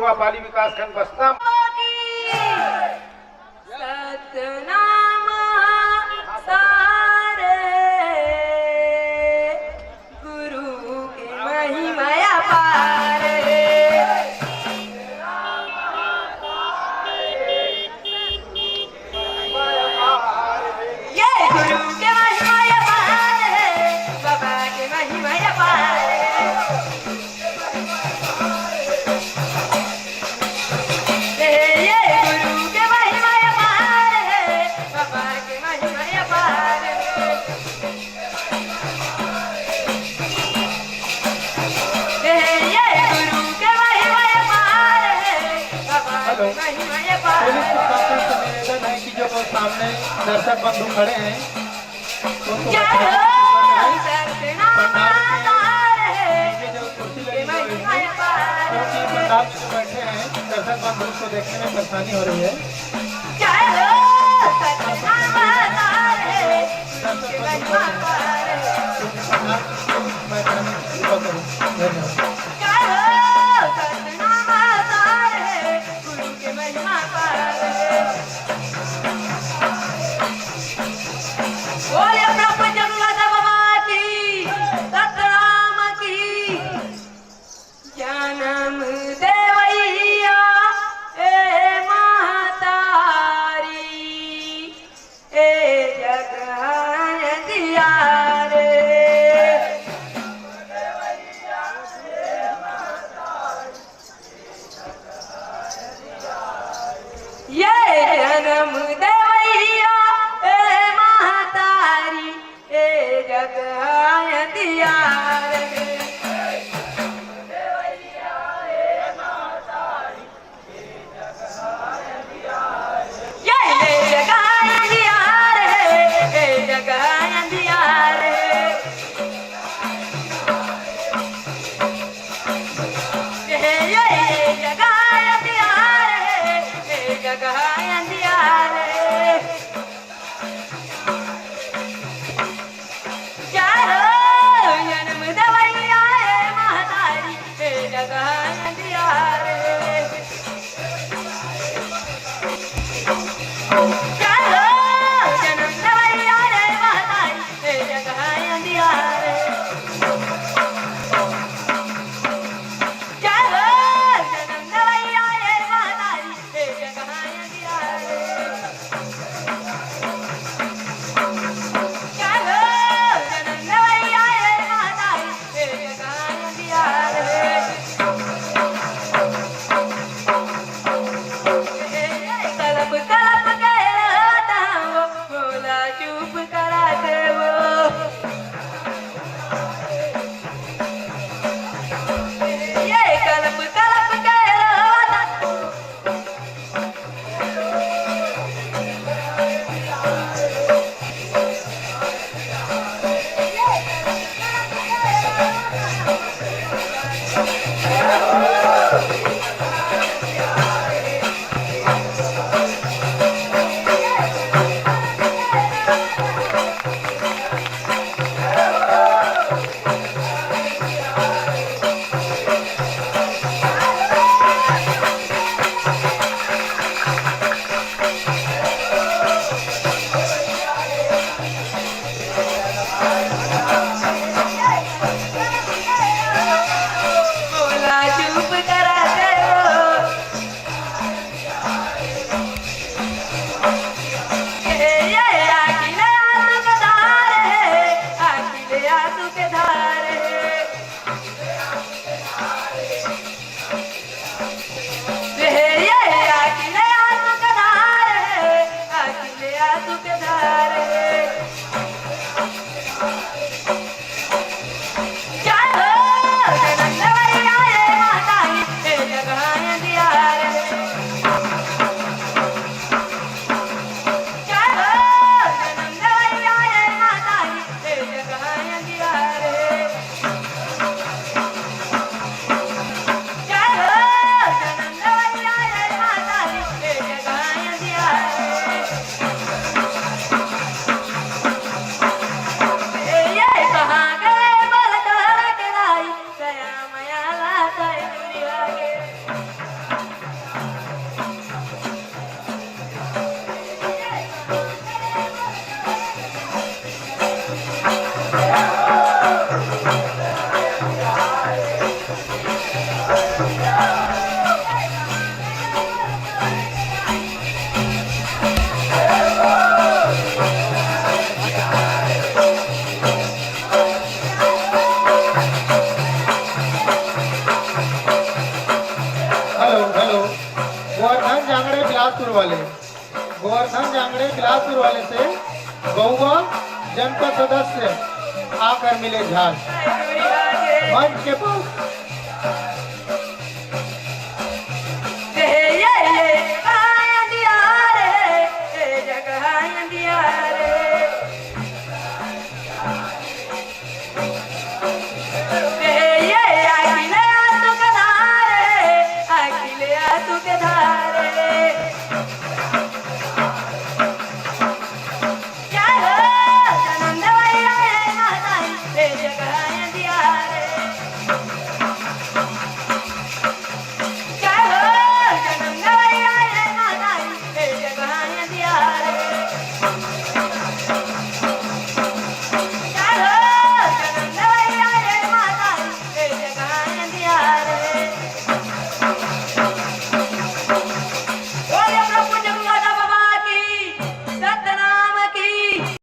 तिलवा पाली विकास खंड बस्ता। सतनाम सारे गुरु की महिमा पारे। ये गुरु के महिमा पारे, बाबा के महिमा पारे। पुलिस प्रशासन से निवेदन है कि जो सामने दर्शक बंधु खड़े हैं क्योंकि पंडाल में बैठे हैं दर्शक बंधु को देखने में परेशानी हो रही है। जन्म देवैया ए महतारी ए जग दिया रे। कलप कलप के बिलासपुर वाले, गोवर्धन जांगड़े बिलासपुर वाले से गौवा जनपद सदस्य आकर मिले झांझ। मंच के पास